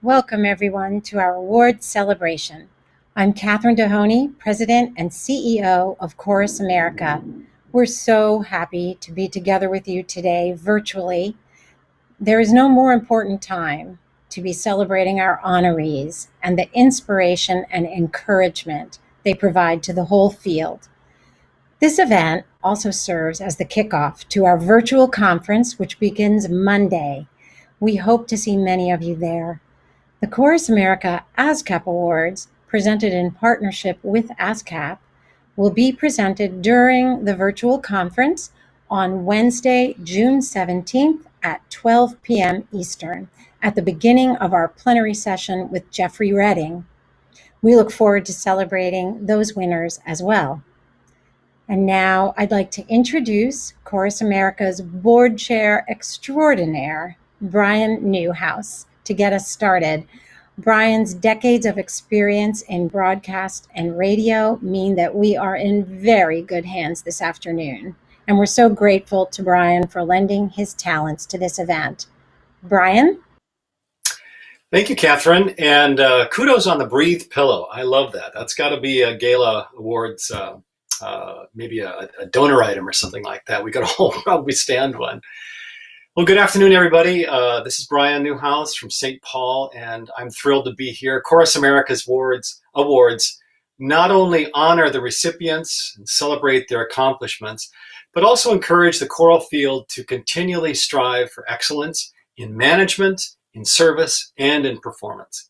Welcome, everyone, to our awards celebration. I'm Catherine Dehoney, President and CEO of Chorus America. We're so happy to be together with you today virtually. There is no more important time to be celebrating our honorees and the inspiration and encouragement they provide to the whole field. This event also serves as the kickoff to our virtual conference, which begins Monday. We hope to see many of you there. The Chorus America ASCAP Awards, presented in partnership with ASCAP, will be presented during the virtual conference on Wednesday, June 17th at 12 p.m. Eastern, at the beginning of our plenary session with Jeffrey Redding. We look forward to celebrating those winners as well. And now I'd like to introduce Chorus America's board chair extraordinaire, Brian Newhouse, to get us started. Brian's decades of experience in broadcast and radio mean that we are in very good hands this afternoon. And we're so grateful to Brian for lending his talents to this event. Brian? Thank you, Catherine, and kudos on the breathed pillow. I love that. That's got to be a gala awards, maybe a donor item or something like that. We could all probably stand one. Well, good afternoon, everybody. This is Brian Newhouse from St. Paul, and I'm thrilled to be here. Chorus America's awards not only honor the recipients and celebrate their accomplishments, but also encourage the choral field to continually strive for excellence in management, in service, and in performance.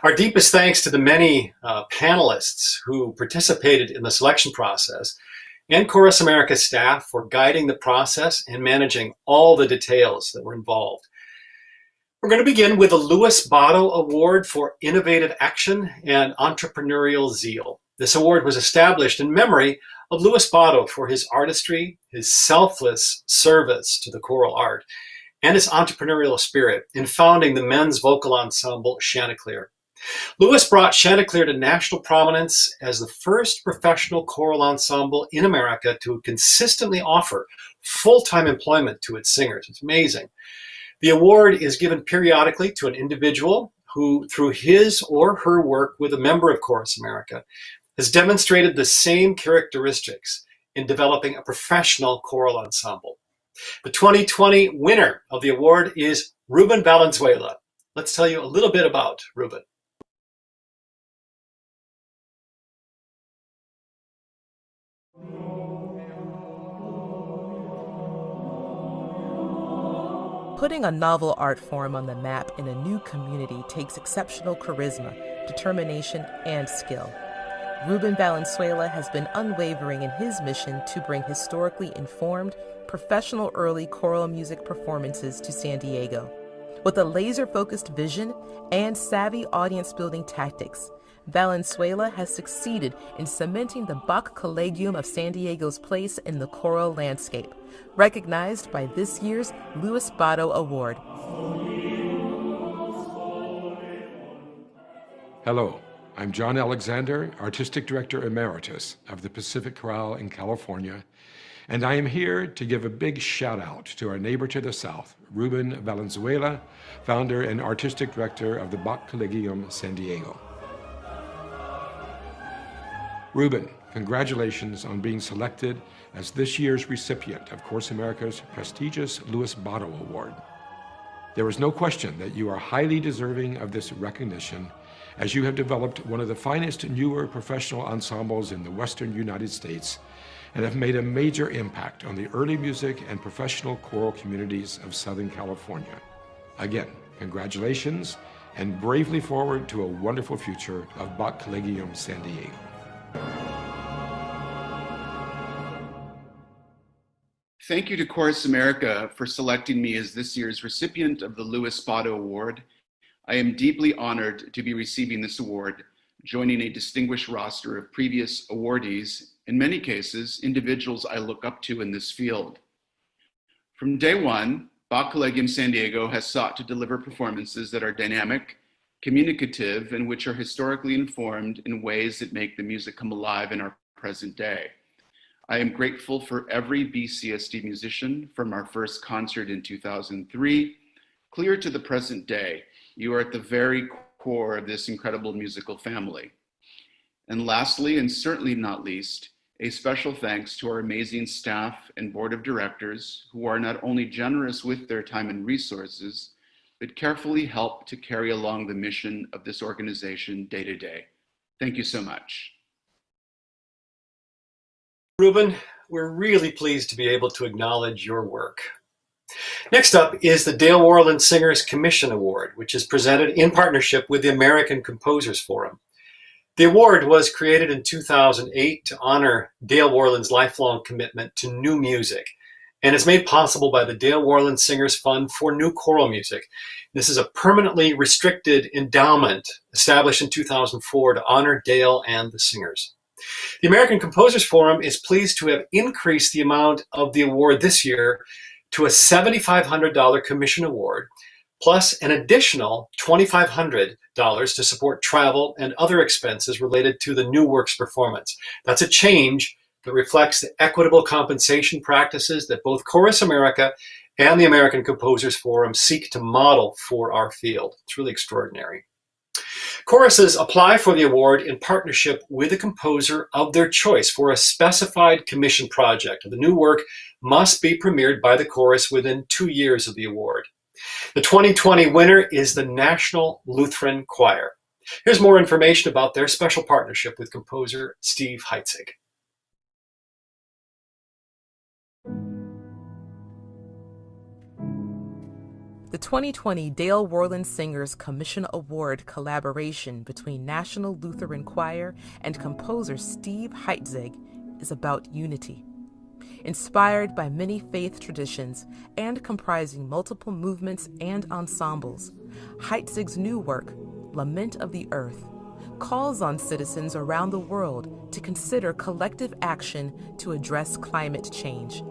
Our deepest thanks to the many panelists who participated in the selection process and Chorus America staff for guiding the process and managing all the details that were involved. We're going to begin with the Louis Botto Award for Innovative Action and Entrepreneurial Zeal. This award was established in memory of Louis Botto for his artistry, his selfless service to the choral art, and his entrepreneurial spirit in founding the men's vocal ensemble Chanticleer. Louis brought Chanticleer to national prominence as the first professional choral ensemble in America to consistently offer full-time employment to its singers. It's amazing. The award is given periodically to an individual who, through his or her work with a member of Chorus America, has demonstrated the same characteristics in developing a professional choral ensemble. The 2020 winner of the award is Ruben Valenzuela. Let's tell you a little bit about Ruben. Putting a novel art form on the map in a new community takes exceptional charisma, determination, and skill. Ruben Valenzuela has been unwavering in his mission to bring historically informed, professional early choral music performances to San Diego. With a laser-focused vision and savvy audience-building tactics, Valenzuela has succeeded in cementing the Bach Collegium of San Diego's place in the choral landscape, recognized by this year's Louis Botto Award. Hello, I'm John Alexander, Artistic Director Emeritus of the Pacific Chorale in California, and I am here to give a big shout out to our neighbor to the south, Ruben Valenzuela, founder and Artistic Director of the Bach Collegium San Diego. Ruben, congratulations on being selected as this year's recipient of Chorus America's prestigious Louis Botto Award. There is no question that you are highly deserving of this recognition, as you have developed one of the finest newer professional ensembles in the Western United States and have made a major impact on the early music and professional choral communities of Southern California. Again, congratulations, and bravely forward to a wonderful future of Bach Collegium San Diego. Thank you to Chorus America for selecting me as this year's recipient of the Louis Botto Award. I am deeply honored to be receiving this award, joining a distinguished roster of previous awardees, in many cases, individuals I look up to in this field. From day one, Bach Collegium San Diego has sought to deliver performances that are dynamic, communicative, and which are historically informed in ways that make the music come alive in our present day. I am grateful for every BCSD musician from our first concert in 2003, Clear to the present day, you are at the very core of this incredible musical family. And lastly, and certainly not least, a special thanks to our amazing staff and board of directors who are not only generous with their time and resources, but carefully help to carry along the mission of this organization day to day. Thank you so much. Ruben, we're really pleased to be able to acknowledge your work. Next up is the Dale Warland Singers Commission Award, which is presented in partnership with the American Composers Forum. The award was created in 2008 to honor Dale Warland's lifelong commitment to new music, and is made possible by the Dale Warland Singers Fund for New Choral Music. This is a permanently restricted endowment established in 2004 to honor Dale and the singers. The American Composers Forum is pleased to have increased the amount of the award this year to a $7,500 commission award, plus an additional $2,500 to support travel and other expenses related to the new work's performance. That's a change that reflects the equitable compensation practices that both Chorus America and the American Composers Forum seek to model for our field. It's really extraordinary. Choruses apply for the award in partnership with a composer of their choice for a specified commission project. The new work must be premiered by the chorus within 2 years of the award. The 2020 winner is the National Lutheran Choir. Here's more information about their special partnership with composer Steve Heitzig. The 2020 Dale Warland Singers Commission Award collaboration between National Lutheran Choir and composer Steve Heitzig is about unity. Inspired by many faith traditions and comprising multiple movements and ensembles, Heitzig's new work, Lament of the Earth, calls on citizens around the world to consider collective action to address climate change.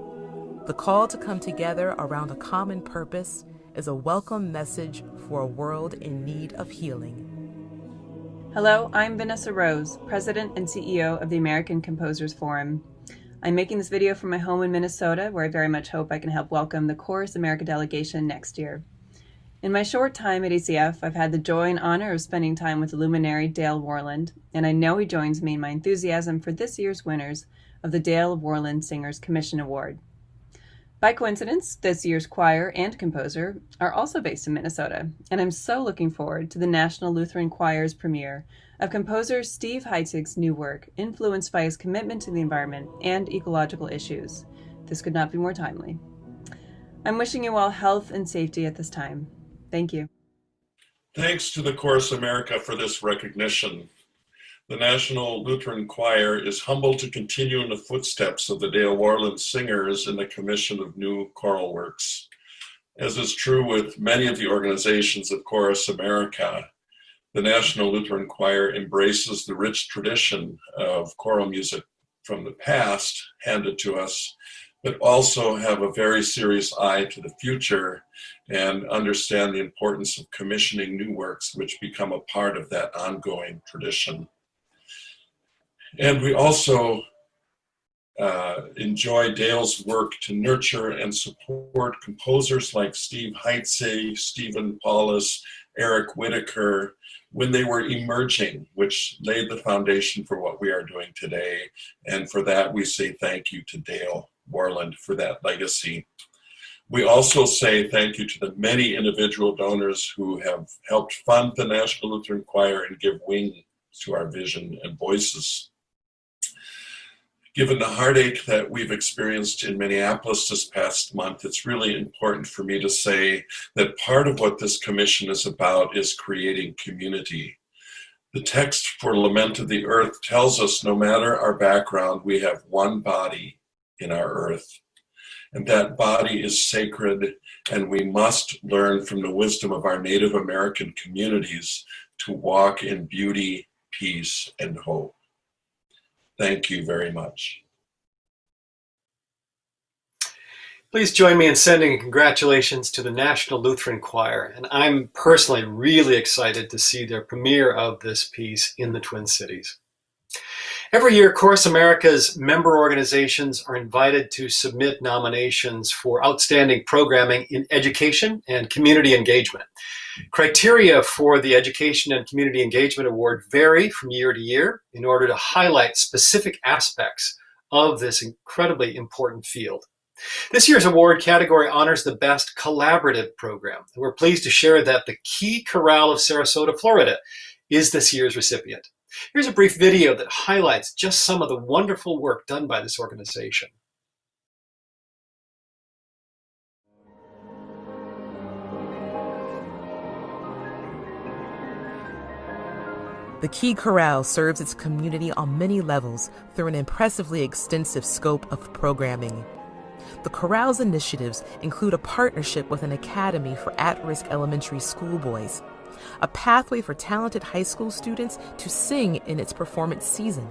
The call to come together around a common purpose is a welcome message for a world in need of healing. Hello, I'm Vanessa Rose, President and CEO of the American Composers Forum. I'm making this video from my home in Minnesota, where I very much hope I can help welcome the Chorus America delegation next year. In my short time at ACF, I've had the joy and honor of spending time with the luminary Dale Warland, and I know he joins me in my enthusiasm for this year's winners of the Dale Warland Singers Commission Award. By coincidence, this year's choir and composer are also based in Minnesota, and I'm so looking forward to the National Lutheran Choir's premiere of composer Steve Heitzig's new work, influenced by his commitment to the environment and ecological issues. This could not be more timely. I'm wishing you all health and safety at this time. Thank you. Thanks to the Chorus America for this recognition. The National Lutheran Choir is humbled to continue in the footsteps of the Dale Warland Singers in the commission of new choral works. As is true with many of the organizations of Chorus America, the National Lutheran Choir embraces the rich tradition of choral music from the past handed to us, but also have a very serious eye to the future and understand the importance of commissioning new works which become a part of that ongoing tradition. And we also enjoy Dale's work to nurture and support composers like Steve Heitzig, Stephen Paulus, Eric Whitaker, when they were emerging, which laid the foundation for what we are doing today. And for that, we say thank you to Dale Warland for that legacy. We also say thank you to the many individual donors who have helped fund the National Lutheran Choir and give wing to our vision and voices. Given the heartache that we've experienced in Minneapolis this past month, it's really important for me to say that part of what this commission is about is creating community. The text for Lament of the Earth tells us no matter our background, we have one body in our earth. And that body is sacred, and we must learn from the wisdom of our Native American communities to walk in beauty, peace, and hope. Thank you very much. Please join me in sending congratulations to the National Lutheran Choir. And I'm personally really excited to see their premiere of this piece in the Twin Cities. Every year, Chorus America's member organizations are invited to submit nominations for outstanding programming in education and community engagement. Criteria for the Education and Community Engagement Award vary from year to year in order to highlight specific aspects of this incredibly important field. This year's award category honors the best collaborative program. We're pleased to share that the Key Chorale of Sarasota, Florida, is this year's recipient. Here's a brief video that highlights just some of the wonderful work done by this organization. The Key Chorale serves its community on many levels through an impressively extensive scope of programming. The chorale's initiatives include a partnership with an academy for at-risk elementary school boys, a pathway for talented high school students to sing in its performance season,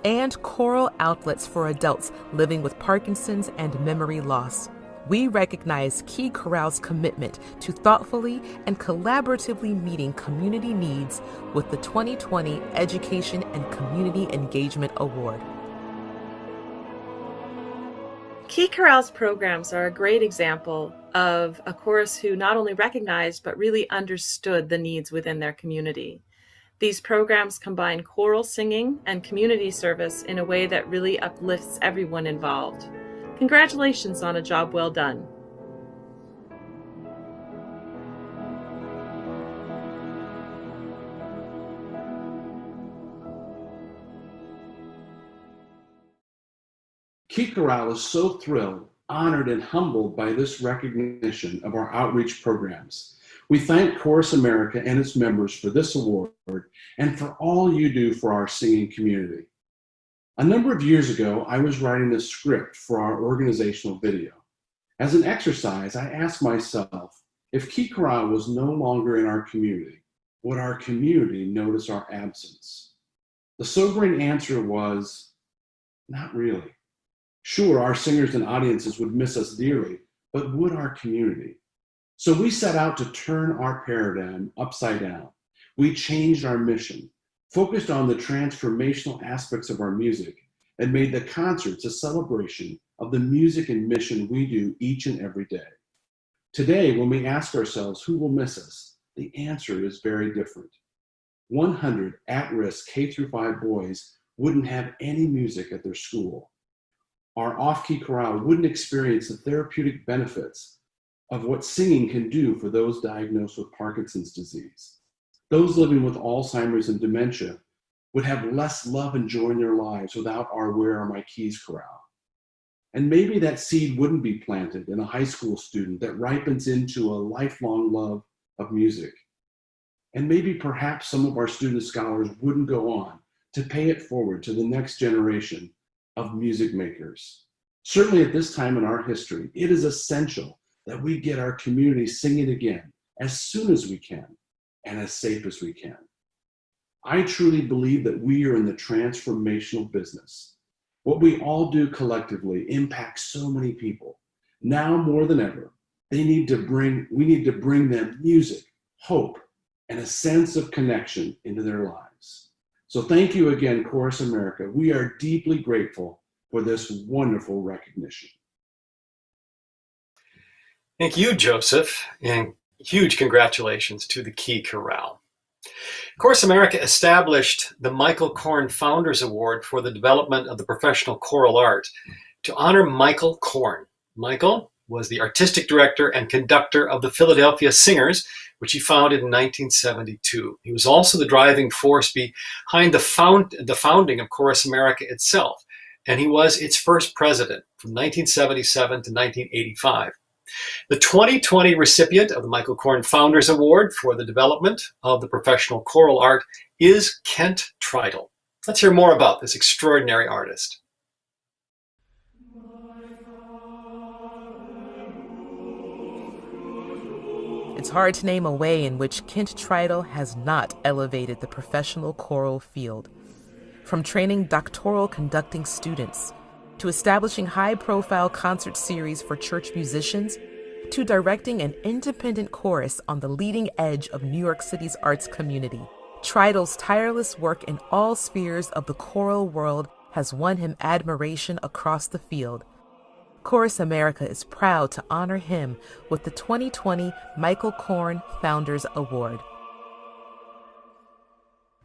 and choral outlets for adults living with Parkinson's and memory loss. We recognize Key Chorale's commitment to thoughtfully and collaboratively meeting community needs with the 2020 Education and Community Engagement Award. Key Chorale's programs are a great example of a chorus who not only recognized but really understood the needs within their community. These programs combine choral singing and community service in a way that really uplifts everyone involved. Congratulations on a job well done. Key Chorale is so thrilled, honored, and humbled by this recognition of our outreach programs. We thank Chorus America and its members for this award and for all you do for our singing community. A number of years ago, I was writing a script for our organizational video. As an exercise, I asked myself, if Key Chorale was no longer in our community, would our community notice our absence? The sobering answer was, not really. Sure, our singers and audiences would miss us dearly, but would our community? So we set out to turn our paradigm upside down. We changed our mission, focused on the transformational aspects of our music, and made the concerts a celebration of the music and mission we do each and every day. Today, when we ask ourselves who will miss us, the answer is very different. 100 at-risk K-5 boys wouldn't have any music at their school. Our off-key chorale wouldn't experience the therapeutic benefits of what singing can do for those diagnosed with Parkinson's disease. Those living with Alzheimer's and dementia would have less love and joy in their lives without our Where Are My Keys chorale. And maybe that seed wouldn't be planted in a high school student that ripens into a lifelong love of music. And maybe perhaps some of our student scholars wouldn't go on to pay it forward to the next generation of music makers. Certainly at this time in our history, it is essential that we get our community singing again as soon as we can and as safe as we can. I truly believe that we are in the transformational business. What we all do collectively impacts so many people. Now more than ever, we need to bring them music, hope, and a sense of connection into their lives. So thank you again, Chorus America. We are deeply grateful for this wonderful recognition. Thank you, Joseph, and huge congratulations to the Key Chorale. Chorus America established the Michael Korn Founders Award for the development of the professional choral art to honor Michael Korn. Michael was the artistic director and conductor of the Philadelphia Singers, which he founded in 1972. He was also the driving force behind the founding of Chorus America itself, and he was its first president from 1977 to 1985. The 2020 recipient of the Michael Korn Founders Award for the development of the professional choral art is Kent Tridle. Let's hear more about this extraordinary artist. It's hard to name a way in which Kent Tridle has not elevated the professional choral field. From training doctoral conducting students, to establishing high-profile concert series for church musicians, to directing an independent chorus on the leading edge of New York City's arts community, Treidl's tireless work in all spheres of the choral world has won him admiration across the field. Chorus America is proud to honor him with the 2020 Michael Korn Founders Award.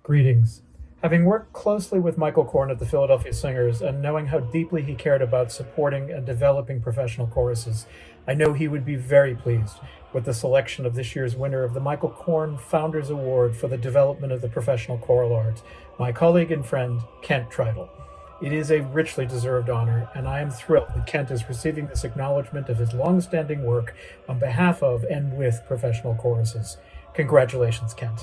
Greetings. Having worked closely with Michael Korn at the Philadelphia Singers and knowing how deeply he cared about supporting and developing professional choruses, I know he would be very pleased with the selection of this year's winner of the Michael Korn Founders Award for the development of the professional choral arts, my colleague and friend, Kent Treidl. It is a richly deserved honor, and I am thrilled that Kent is receiving this acknowledgement of his long-standing work on behalf of and with professional choruses. Congratulations, Kent.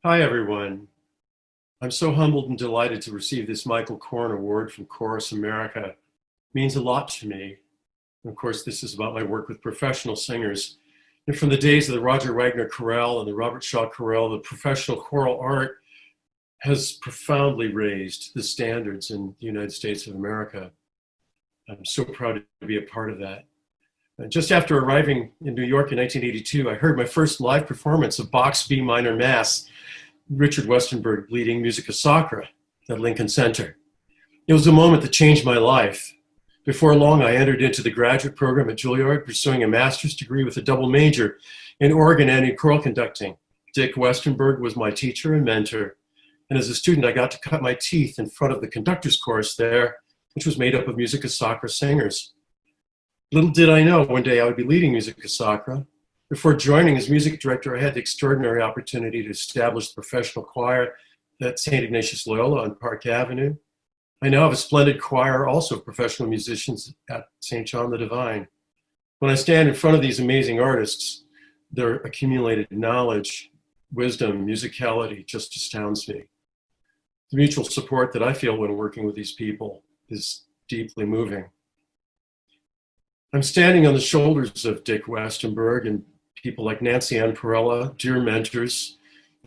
Hi, everyone. I'm so humbled and delighted to receive this Michael Korn Award from Chorus America. It means a lot to me. And of course, this is about my work with professional singers. And from the days of the Roger Wagner chorale and the Robert Shaw chorale, the professional choral art has profoundly raised the standards in the United States of America. I'm so proud to be a part of that. Just after arriving in New York in 1982, I heard my first live performance of Bach's B minor Mass, Richard Westenberg leading Musica Sacra at Lincoln Center. It was a moment that changed my life. Before long, I entered into the graduate program at Juilliard, pursuing a master's degree with a double major in organ and in choral conducting. Dick Westenberg was my teacher and mentor. And as a student, I got to cut my teeth in front of the conductor's chorus there, which was made up of Musica Sacra singers. Little did I know one day I would be leading Musica Sacra. Before joining as music director, I had the extraordinary opportunity to establish the professional choir at St. Ignatius Loyola on Park Avenue. I now have a splendid choir also of professional musicians at St. John the Divine. When I stand in front of these amazing artists, their accumulated knowledge, wisdom, musicality just astounds me. The mutual support that I feel when working with these people is deeply moving. I'm standing on the shoulders of Dick Westenberg and people like Nancy Ann Perella, dear mentors,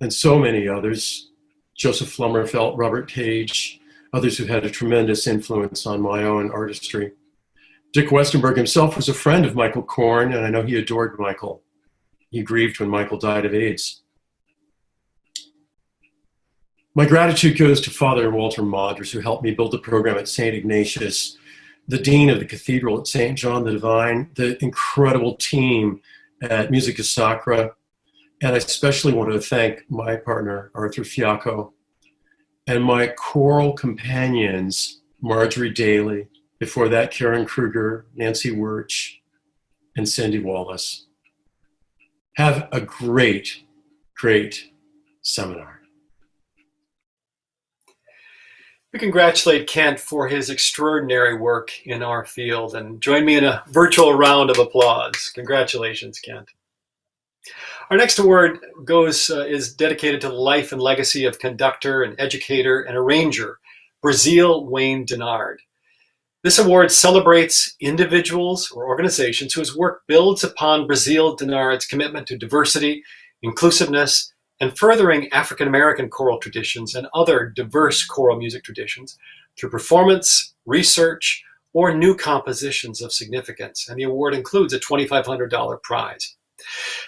and so many others, Joseph Flummerfelt, Robert Page, others who had a tremendous influence on my own artistry. Dick Westenberg himself was a friend of Michael Korn, and I know he adored Michael. He grieved when Michael died of AIDS. My gratitude goes to Father Walter Mauders, who helped me build the program at St. Ignatius, the dean of the cathedral at St. John the Divine, the incredible team at Musica Sacra, and I especially want to thank my partner, Arthur Fiacco, and my choral companions, Marjorie Daly, before that Karen Kruger, Nancy Wirch, and Cindy Wallace. Have a great, great seminar. We congratulate Kent for his extraordinary work in our field, and join me in a virtual round of applause. Congratulations, Kent. Our next award is dedicated to the life and legacy of conductor and educator and arranger, Brazil Wayne Dennard. This award celebrates individuals or organizations whose work builds upon Brazil Dennard's commitment to diversity, inclusiveness, and furthering African-American choral traditions and other diverse choral music traditions through performance, research, or new compositions of significance. And the award includes a $2,500 prize.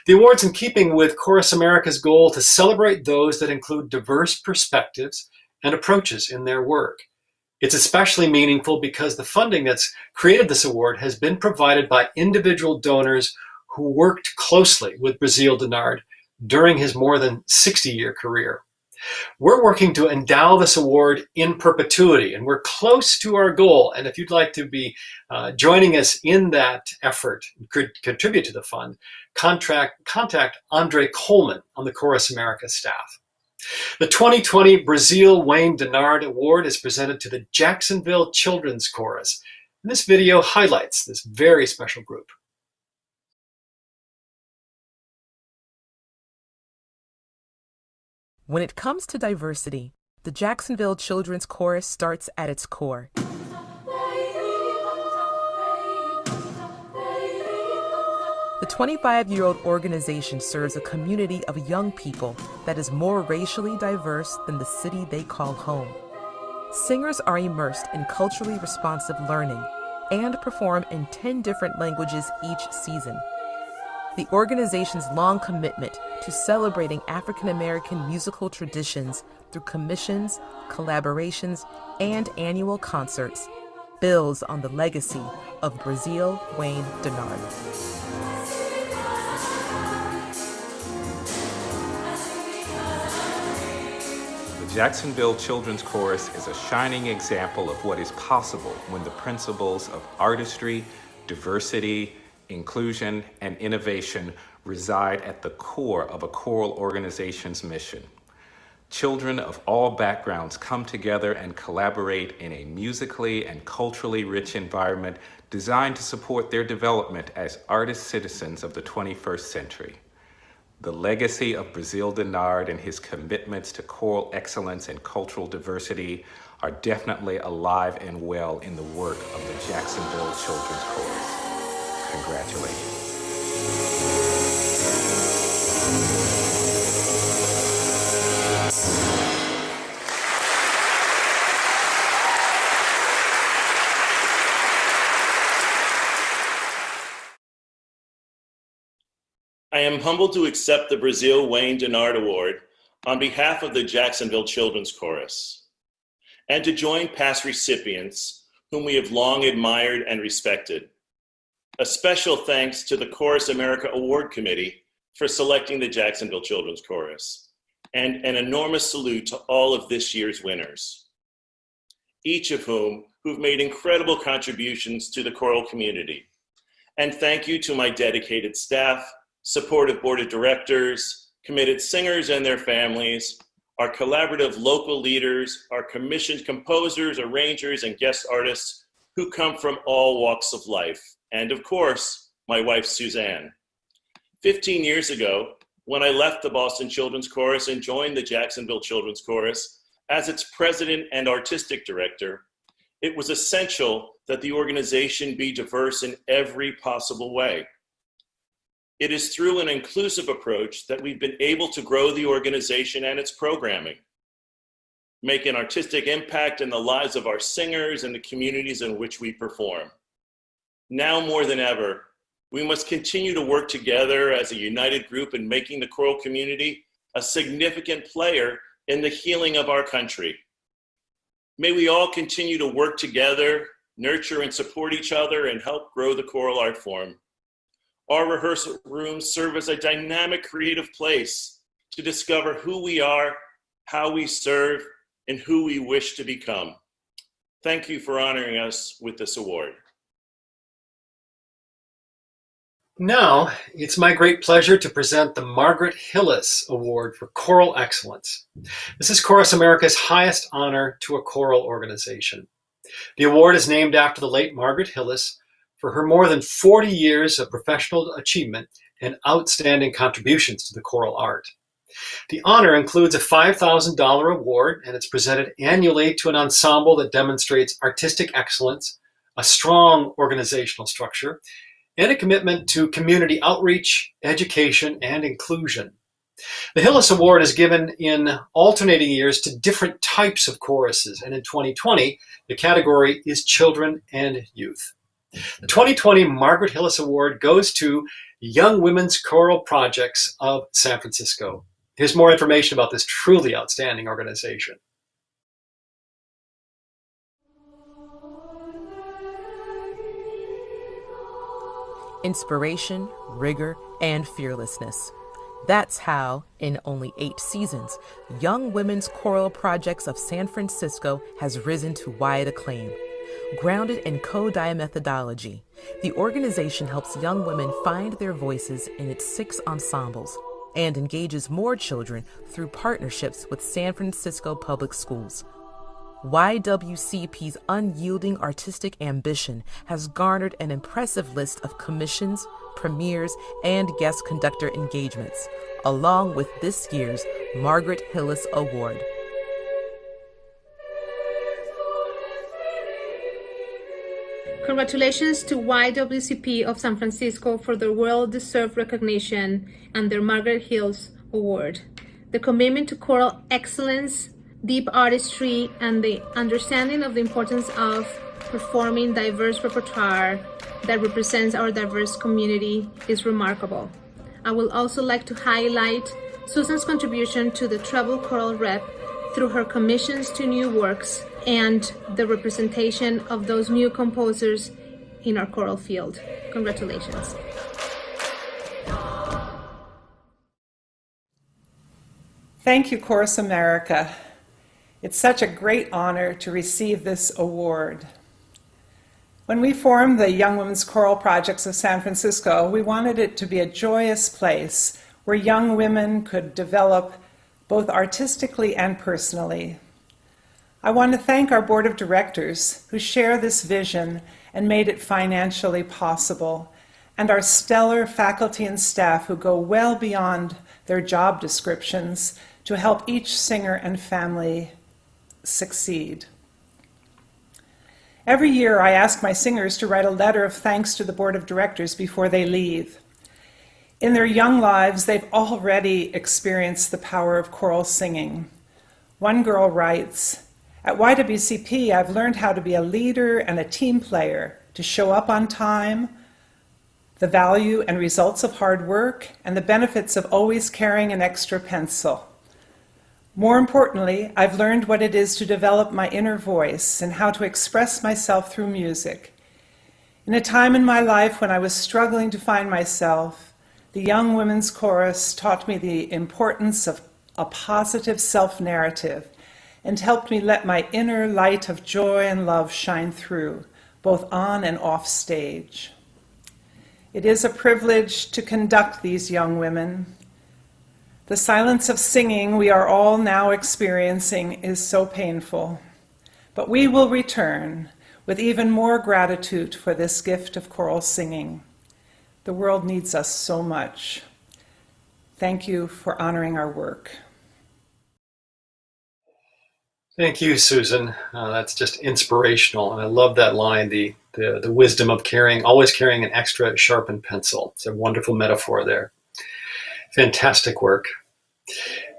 The award's in keeping with Chorus America's goal to celebrate those that include diverse perspectives and approaches in their work. It's especially meaningful because the funding that's created this award has been provided by individual donors who worked closely with Brazil Dennard during his more than 60-year career. We're working to endow this award in perpetuity, and we're close to our goal. And if you'd like to be joining us in that effort, could contribute to the fund, contact Andre Coleman on the Chorus America staff. The 2020 Brazil Wayne Dennard Award is presented to the Jacksonville Children's Chorus. And this video highlights this very special group. When it comes to diversity, the Jacksonville Children's Chorus starts at its core. The The 25-year-old organization serves a community of young people that is more racially diverse than the city they call home. Singers are immersed in culturally responsive learning and perform in 10 different languages each season. The organization's long commitment to celebrating African American musical traditions through commissions, collaborations, and annual concerts builds on the legacy of Brazil Wayne Dennard. The Jacksonville Children's Chorus is a shining example of what is possible when the principles of artistry, diversity, inclusion, and innovation reside at the core of a choral organization's mission. Children of all backgrounds come together and collaborate in a musically and culturally rich environment designed to support their development as artist citizens of the 21st century. The legacy of Brazil Dennard and his commitments to choral excellence and cultural diversity are definitely alive and well in the work of the Jacksonville Children's Chorus. Congratulations. I am humbled to accept the Brazil Wayne Dennard Award on behalf of the Jacksonville Children's Chorus, and to join past recipients whom we have long admired and respected. A special thanks to the Chorus America Award Committee for selecting the Jacksonville Children's Chorus, and an enormous salute to all of this year's winners, each of who've made incredible contributions to the choral community. And thank you to my dedicated staff, supportive board of directors, committed singers and their families, our collaborative local leaders, our commissioned composers, arrangers, and guest artists who come from all walks of life, and of course, my wife, Suzanne. 15 years ago, when I left the Boston Children's Chorus and joined the Jacksonville Children's Chorus as its president and artistic director, it was essential that the organization be diverse in every possible way. It is through an inclusive approach that we've been able to grow the organization and its programming, make an artistic impact in the lives of our singers and the communities in which we perform. Now more than ever, we must continue to work together as a united group in making the choral community a significant player in the healing of our country. May we all continue to work together, nurture and support each other, and help grow the choral art form. Our rehearsal rooms serve as a dynamic, creative place to discover who we are, how we serve, and who we wish to become. Thank you for honoring us with this award. Now, it's my great pleasure to present the Margaret Hillis Award for Choral Excellence. This is Chorus America's highest honor to a choral organization. The award is named after the late Margaret Hillis for her more than 40 years of professional achievement and outstanding contributions to the choral art. The honor includes a $5,000 award, and it's presented annually to an ensemble that demonstrates artistic excellence, a strong organizational structure, and a commitment to community outreach, education, and inclusion. The Hillis Award is given in alternating years to different types of choruses, and in 2020, the category is children and youth. The 2020 Margaret Hillis Award goes to Young Women's Choral Projects of San Francisco. Here's more information about this truly outstanding organization. Inspiration, rigor, and fearlessness. That's how, in only 8 seasons, Young Women's Choral Projects of San Francisco has risen to wide acclaim. Grounded in CODI methodology, the organization helps young women find their voices in its 6 ensembles and engages more children through partnerships with San Francisco Public Schools. YWCP's unyielding artistic ambition has garnered an impressive list of commissions, premieres, and guest conductor engagements, along with this year's Margaret Hillis Award. Congratulations to YWCP of San Francisco for their well-deserved recognition and their Margaret Hillis Award. The commitment to choral excellence, deep artistry, and the understanding of the importance of performing diverse repertoire that represents our diverse community is remarkable. I would also like to highlight Susan's contribution to the treble choral rep through her commissions to new works and the representation of those new composers in our choral field. Congratulations. Thank you, Chorus America. It's such a great honor to receive this award. When we formed the Young Women's Choral Projects of San Francisco, we wanted it to be a joyous place where young women could develop both artistically and personally. I want to thank our board of directors who share this vision and made it financially possible, and our stellar faculty and staff who go well beyond their job descriptions to help each singer and family succeed. Every year I ask my singers to write a letter of thanks to the board of directors before they leave. In their young lives, they've already experienced the power of choral singing. One girl writes, "At YWCP, I've learned how to be a leader and a team player, to show up on time, the value and results of hard work, and the benefits of always carrying an extra pencil. More importantly, I've learned what it is to develop my inner voice and how to express myself through music. In a time in my life when I was struggling to find myself, the Young Women's Chorus taught me the importance of a positive self-narrative and helped me let my inner light of joy and love shine through, both on and off stage. It is a privilege to conduct these young women. The silence of singing we are all now experiencing is so painful, but we will return with even more gratitude for this gift of choral singing. The world needs us so much. Thank you for honoring our work." Thank you, Susan. That's just inspirational. And I love that line, the wisdom of always carrying an extra sharpened pencil. It's a wonderful metaphor there. Fantastic work.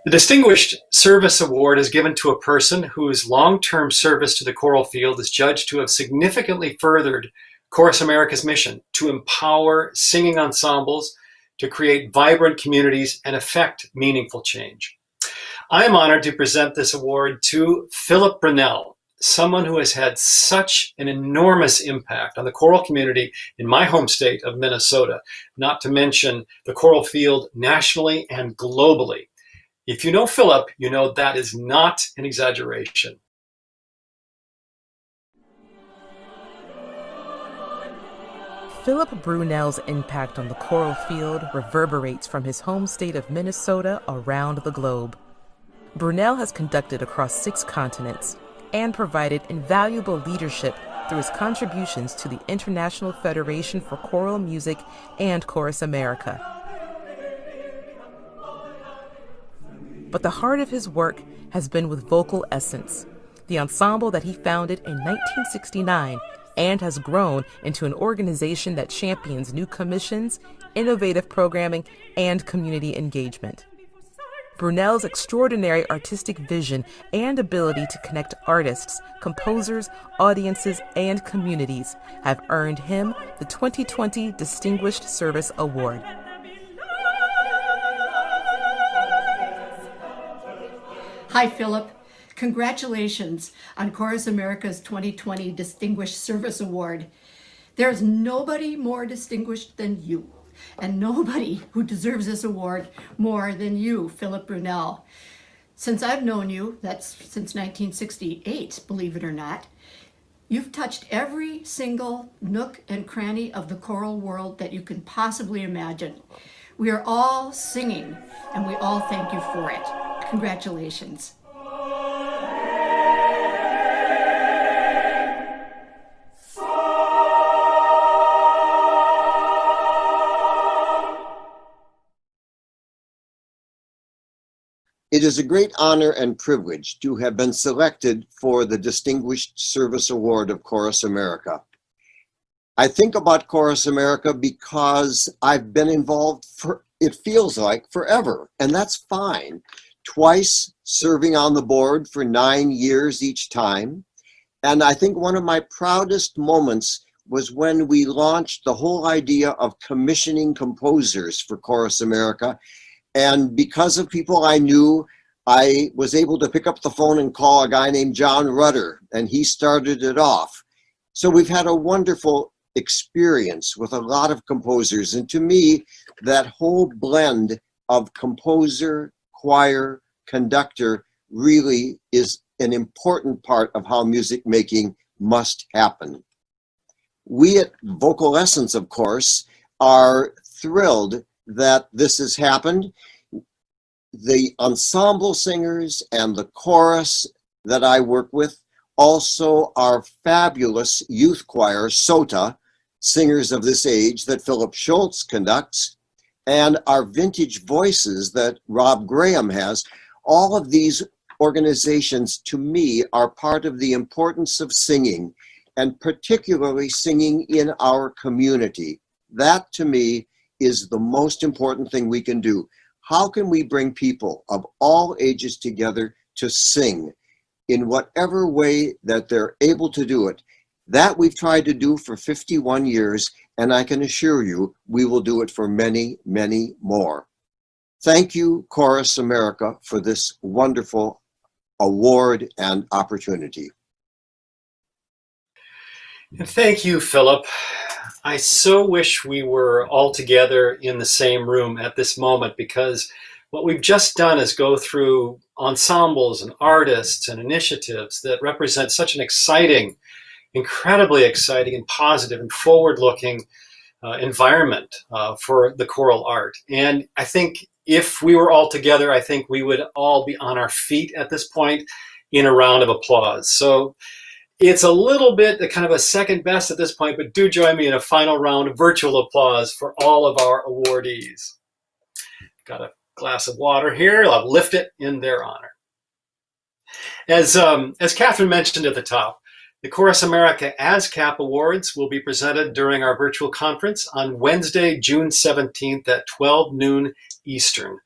The Distinguished Service Award is given to a person whose long-term service to the choral field is judged to have significantly furthered Chorus America's mission to empower singing ensembles, to create vibrant communities, and effect meaningful change. I am honored to present this award to Philip Brunel, someone who has had such an enormous impact on the choral community in my home state of Minnesota, not to mention the choral field nationally and globally. If you know Philip, you know that is not an exaggeration. Philip Brunel's impact on the choral field reverberates from his home state of Minnesota around the globe. Brunel has conducted across 6 continents and provided invaluable leadership through his contributions to the International Federation for Choral Music and Chorus America. But the heart of his work has been with Vocal Essence, the ensemble that he founded in 1969 and has grown into an organization that champions new commissions, innovative programming, and community engagement. Brunel's extraordinary artistic vision and ability to connect artists, composers, audiences, and communities have earned him the 2020 Distinguished Service Award. Hi, Philip. Congratulations on Chorus America's 2020 Distinguished Service Award. There's nobody more distinguished than you, and nobody who deserves this award more than you, Philip Brunel. Since I've known you, that's since 1968, believe it or not, you've touched every single nook and cranny of the choral world that you can possibly imagine. We are all singing, and we all thank you for it. Congratulations. It is a great honor and privilege to have been selected for the Distinguished Service Award of Chorus America. I think about Chorus America because I've been involved for, it feels like, forever, and that's fine. Twice serving on the board for 9 years each time. And I think one of my proudest moments was when we launched the whole idea of commissioning composers for Chorus America. And because of people I knew, I was able to pick up the phone and call a guy named John Rudder, and he started it off. So we've had a wonderful experience with a lot of composers. And to me, that whole blend of composer, choir, conductor really is an important part of how music making must happen. We at Vocal Essence, of course, are thrilled that this has happened. The ensemble singers and the chorus that I work with, also our fabulous youth choir, SOTA, singers of this age that Philip Schultz conducts, and our vintage voices that Rob Graham has. All of these organizations, to me, are part of the importance of singing, and particularly singing in our community. That, to me, is the most important thing we can do. How can we bring people of all ages together to sing in whatever way that they're able to do it? That we've tried to do for 51 years, and I can assure you we will do it for many, many more. Thank you, Chorus America, for this wonderful award and opportunity. And thank you, Philip. I so wish we were all together in the same room at this moment, because what we've just done is go through ensembles and artists and initiatives that represent such an exciting, incredibly exciting and positive and forward-looking environment for the choral art. And I think if we were all together, I think we would all be on our feet at this point in a round of applause. So it's a little bit kind of a second best at this point, but do join me in a final round of virtual applause for all of our awardees. Got a glass of water here. I'll lift it in their honor. As Catherine mentioned at the top, the Chorus America ASCAP Awards will be presented during our virtual conference on Wednesday, June 17th at 12 noon Eastern.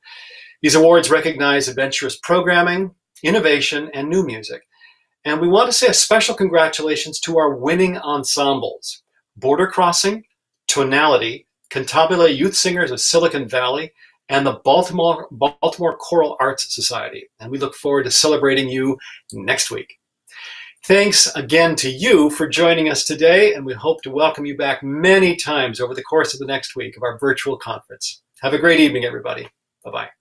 These awards recognize adventurous programming, innovation, and new music. And we want to say a special congratulations to our winning ensembles: Border Crossing, Tonality, Cantabile Youth Singers of Silicon Valley, and the Baltimore Choral Arts Society. And we look forward to celebrating you next week. Thanks again to you for joining us today, and we hope to welcome you back many times over the course of the next week of our virtual conference. Have a great evening, everybody. Bye-bye.